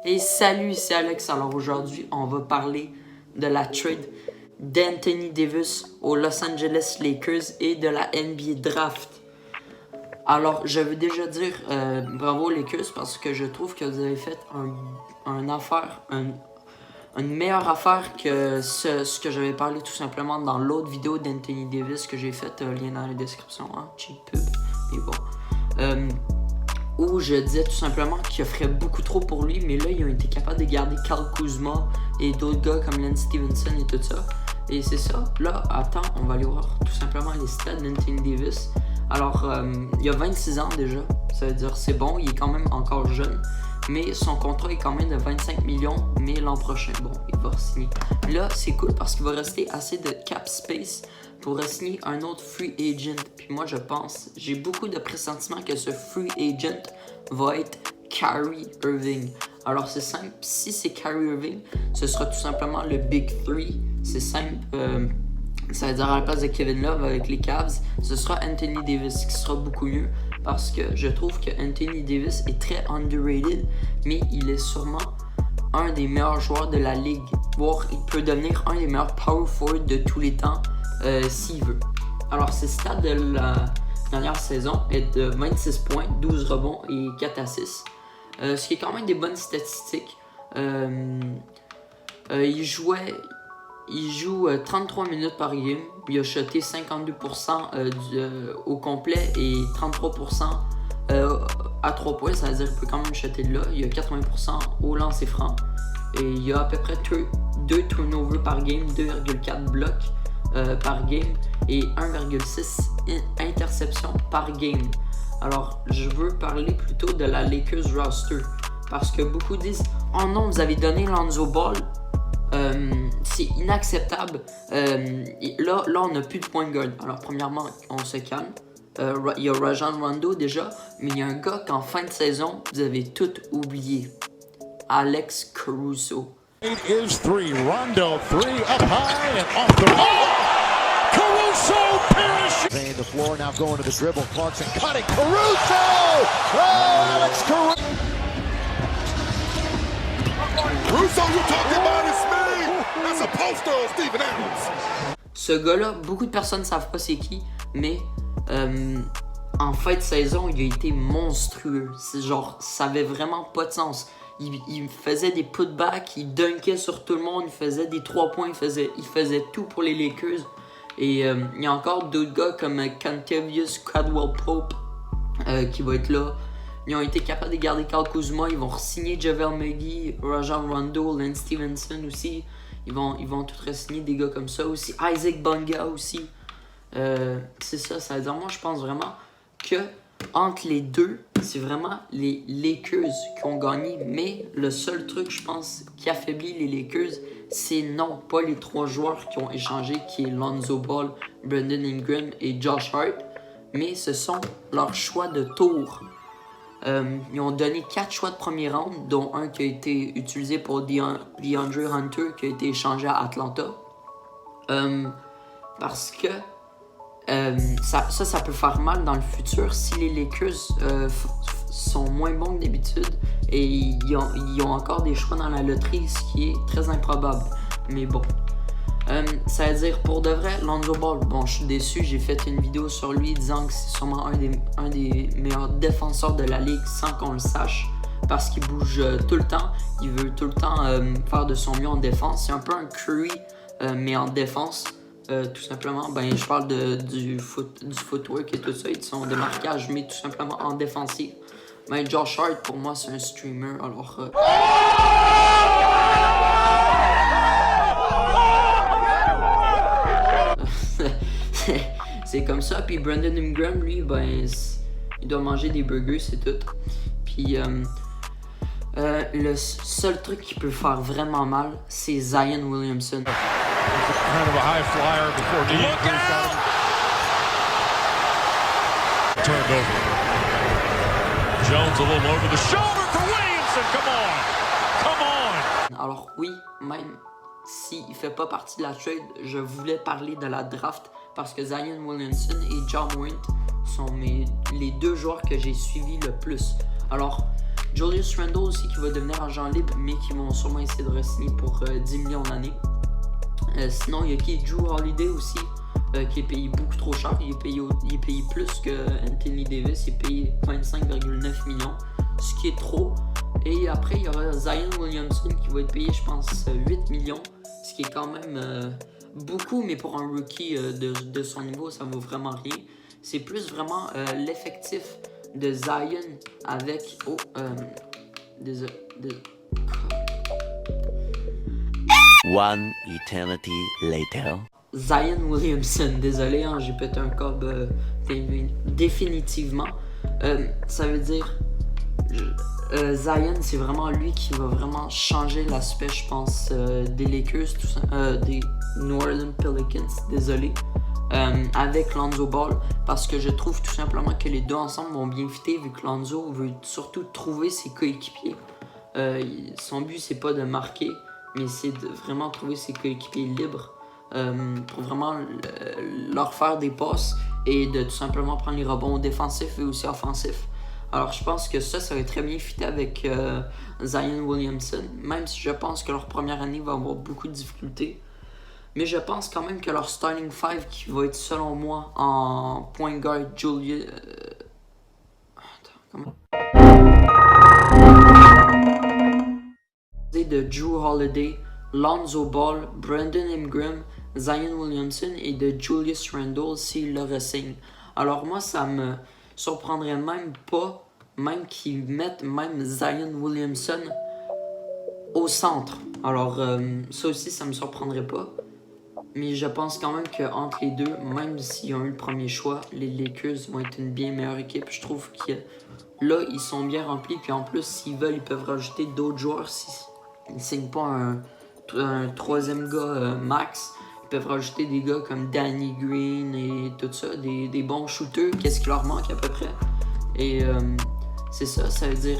Et salut, c'est Alex. Alors aujourd'hui, on va parler de la trade d'Anthony Davis aux Los Angeles Lakers et de la NBA Draft. Alors, je veux déjà dire bravo Lakers parce que je trouve que vous avez fait une meilleure affaire que ce que j'avais parlé tout simplement dans l'autre vidéo d'Anthony Davis que j'ai faite, lien dans la description, hein, cheap pub, mais bon. Où je disais tout simplement qu'il offrait beaucoup trop pour lui, mais là, ils ont été capables de garder Kyle Kuzma et d'autres gars comme Lance Stevenson et tout ça. Et c'est ça. Là, attends, on va aller voir tout simplement les stats d'Anthony Davis. Alors, il a 26 ans déjà. Ça veut dire c'est bon, il est quand même encore jeune. Mais son contrat est quand même de 25 millions, mais l'an prochain, bon, il va signer. Là, c'est cool parce qu'il va rester assez de cap space pour signer un autre free agent. Puis moi, je pense, j'ai beaucoup de pressentiments que ce free agent va être Kyrie Irving. Alors, c'est simple. Si c'est Kyrie Irving, ce sera tout simplement le Big Three. C'est simple. Ça veut dire à la place de Kevin Love avec les Cavs, ce sera Anthony Davis qui sera beaucoup mieux parce que je trouve que Anthony Davis est très underrated, mais il est sûrement un des meilleurs joueurs de la ligue, voire il peut devenir un des meilleurs power forward de tous les temps s'il veut. Alors ses stats de la dernière saison est de 26 points, 12 rebonds et 4 assists, ce qui est quand même des bonnes statistiques. Il joue 33 minutes par game. Il a shoté 52% au complet et 33% à 3 points. Ça veut dire qu'il peut quand même shotter de là. Il a 80% au lancer franc. Et il a à peu près 2 turnovers par game, 2,4 blocs par game et 1,6 interceptions par game. Alors, je veux parler plutôt de la Lakers roster. Parce que beaucoup disent « Oh non, vous avez donné Lonzo Ball ». C'est inacceptable. Là, on n'a plus de point guard. Alors, premièrement, on se calme. Il y a Rajon Rondo déjà, mais il y a un gars qu'en fin de saison, vous avez tout oublié. Alex Caruso. It is three. Rondo, three, up high and off the wall. Caruso parachute. They the floor now going to the dribble. Clarkson cutting. Caruso! Oh, Alex Caruso! Caruso, you talking about is me? That's a poster of Steven Adams. Ce gars-là, beaucoup de personnes ne savent pas c'est qui, mais en fin de saison, il a été monstrueux. C'est genre, ça avait vraiment pas de sens. Il faisait des putbacks, il dunkait sur tout le monde, il faisait des 3 points, il faisait tout pour les Lakers. Et il y a encore d'autres gars comme Kentavious Caldwell-Pope qui va être là. Ils ont été capables de garder Kyle Kuzma, ils vont re-signer JaVale McGee, Rajon Rondo, Lance Stevenson aussi. Ils vont tout re-signer des gars comme ça aussi. Isaac Bonga aussi. C'est ça veut dire, moi je pense vraiment que entre les deux, c'est vraiment les Lakers qui ont gagné. Mais le seul truc, je pense, qui affaiblit les Lakers, c'est non, pas les 3 joueurs qui ont échangé, qui est Lonzo Ball, Brandon Ingram et Josh Hart, mais ce sont leurs choix de tour. Ils ont donné 4 choix de premier round, dont un qui a été utilisé pour DeAndre Hunter, qui a été échangé à Atlanta. Parce que ça peut faire mal dans le futur si les Lakers sont moins bons que d'habitude et ils ont encore des choix dans la loterie, ce qui est très improbable. Mais bon. Ça veut dire pour de vrai, Lonzo Ball, bon, je suis déçu, j'ai fait une vidéo sur lui disant que c'est sûrement un des meilleurs défenseurs de la ligue sans qu'on le sache parce qu'il bouge tout le temps, il veut tout le temps faire de son mieux en défense. C'est un peu un Curry mais en défense, tout simplement. Ben, je parle du footwork et tout ça et de son démarquage, mais tout simplement en défensif. Ben, Josh Hart pour moi c'est un streamer, alors c'est comme ça. Puis Brandon Ingram, lui, ben, il doit manger des burgers, c'est tout. Puis le seul truc qui peut faire vraiment mal, c'est Zion Williamson. Kind of a high flyer before Dean turned over. Jones a little over the shoulder for Williamson. Come on. Alors oui, même s'il ne fait pas partie de la trade, je voulais parler de la draft parce que Zion Williamson et Ja Morant sont les 2 joueurs que j'ai suivis le plus. Alors, Julius Randle aussi qui va devenir agent libre, mais qui vont sûrement essayer de re-signer pour 10 millions d'années. Sinon, il y a qui Drew Holiday aussi, qui est payé beaucoup trop cher. Il est payé plus que Anthony Davis. Il est payé 25,9 millions, ce qui est trop. Et après, il y aura Zion Williamson qui va être payé, je pense, 8 millions, ce qui est quand même beaucoup, mais pour un rookie de son niveau, ça vaut vraiment rien. C'est plus vraiment l'effectif de Zion avec... Oh, One eternity later. Zion Williamson, désolé, hein, j'ai pété un câble définitivement. Ça veut dire... Zion, c'est vraiment lui qui va vraiment changer l'aspect, je pense, des Lakers, des New Orleans Pelicans, désolé, avec Lonzo Ball, parce que je trouve tout simplement que les deux ensemble vont bien fitter, vu que Lonzo veut surtout trouver ses coéquipiers. Son but, c'est pas de marquer, mais c'est de vraiment trouver ses coéquipiers libres pour vraiment leur faire des passes et de tout simplement prendre les rebonds défensifs et aussi offensifs. Alors je pense que ça va très bien fitter avec Zion Williamson, même si je pense que leur première année va avoir beaucoup de difficultés. Mais je pense quand même que leur starting five qui va être selon moi en point guard Julius... de Drew Holiday, Lonzo Ball, Brandon Ingram, Zion Williamson et de Julius Randle s'il le re-signe. Alors moi ça me surprendrait même pas, même qu'ils mettent même Zion Williamson au centre. Alors ça aussi ça me surprendrait pas. Mais je pense quand même qu'entre les deux, même s'ils ont eu le premier choix, les Lakers vont être une bien meilleure équipe. Je trouve que là ils sont bien remplis. Puis en plus s'ils veulent ils peuvent rajouter d'autres joueurs. S'ils ne signent pas un troisième gars max, ils peuvent rajouter des gars comme Danny Green et tout ça, des bons shooters, qu'est-ce qui leur manque à peu près. Et c'est ça, ça veut dire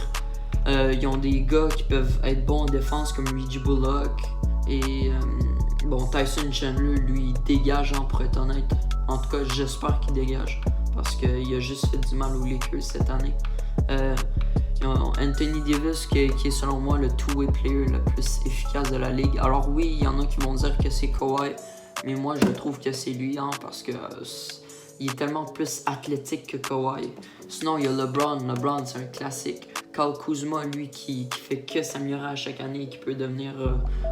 ils ont des gars qui peuvent être bons en défense comme Reggie Bullock et Tyson Chandler, lui, il dégage pour être honnête. En tout cas, j'espère qu'il dégage parce qu'il a juste fait du mal aux Lakers cette année. Anthony Davis qui est selon moi le two-way player le plus efficace de la ligue. Alors oui, il y en a qui vont dire que c'est Kawhi, mais moi je trouve que c'est lui parce que il est tellement plus athlétique que Kawhi. Sinon il y a LeBron c'est un classique. Kyle Kuzma, lui qui fait que s'améliorer à chaque année et qui peut devenir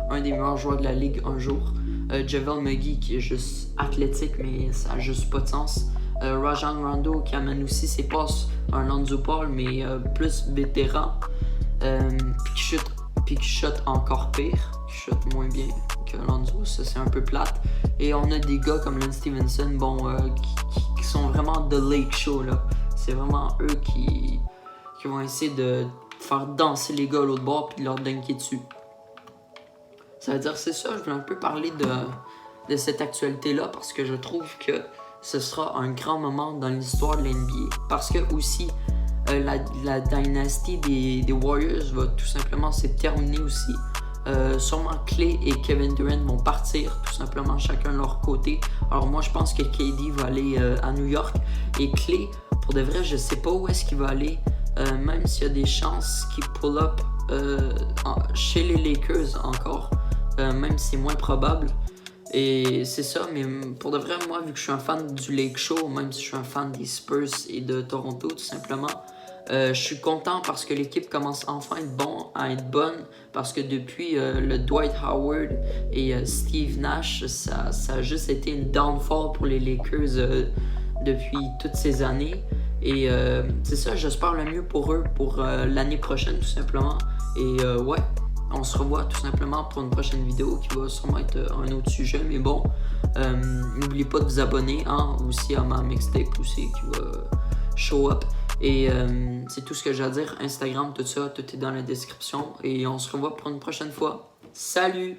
un des meilleurs joueurs de la ligue un jour. JaVale McGee qui est juste athlétique mais ça a juste pas de sens. Rajon Rondo qui amène aussi ses passes, un Lonzo Ball mais plus vétéran, puis qui shot encore pire, qui shot moins bien que Lonzo, ça c'est un peu plate. Et on a des gars comme Lance Stevenson qui sont vraiment The Lake Show là. C'est vraiment eux qui vont essayer de faire danser les gars à l'autre bord puis leur dunker dessus. Ça veut dire c'est ça, je voulais un peu parler de cette actualité là parce que je trouve que ce sera un grand moment dans l'histoire de l'NBA. Parce que aussi, la dynastie des Warriors va tout simplement se terminer aussi. Sûrement Klay et Kevin Durant vont partir tout simplement chacun de leur côté. Alors moi je pense que KD va aller à New York. Et Klay, pour de vrai, je sais pas où est-ce qu'il va aller. Même s'il y a des chances qu'il pull up chez les Lakers encore. Même si c'est moins probable. Et c'est ça, mais pour de vrai, moi, vu que je suis un fan du Lake Show, même si je suis un fan des Spurs et de Toronto, tout simplement, je suis content parce que l'équipe commence enfin à être bonne, parce que depuis le Dwight Howard et Steve Nash, ça a juste été une downfall pour les Lakers depuis toutes ces années. Et c'est ça, j'espère le mieux pour eux pour l'année prochaine, tout simplement. Et ouais. On se revoit tout simplement pour une prochaine vidéo qui va sûrement être un autre sujet. Mais bon, n'oubliez pas de vous abonner aussi à ma mixtape aussi qui va show up. Et c'est tout ce que j'ai à dire. Instagram, tout ça, tout est dans la description. Et on se revoit pour une prochaine fois. Salut!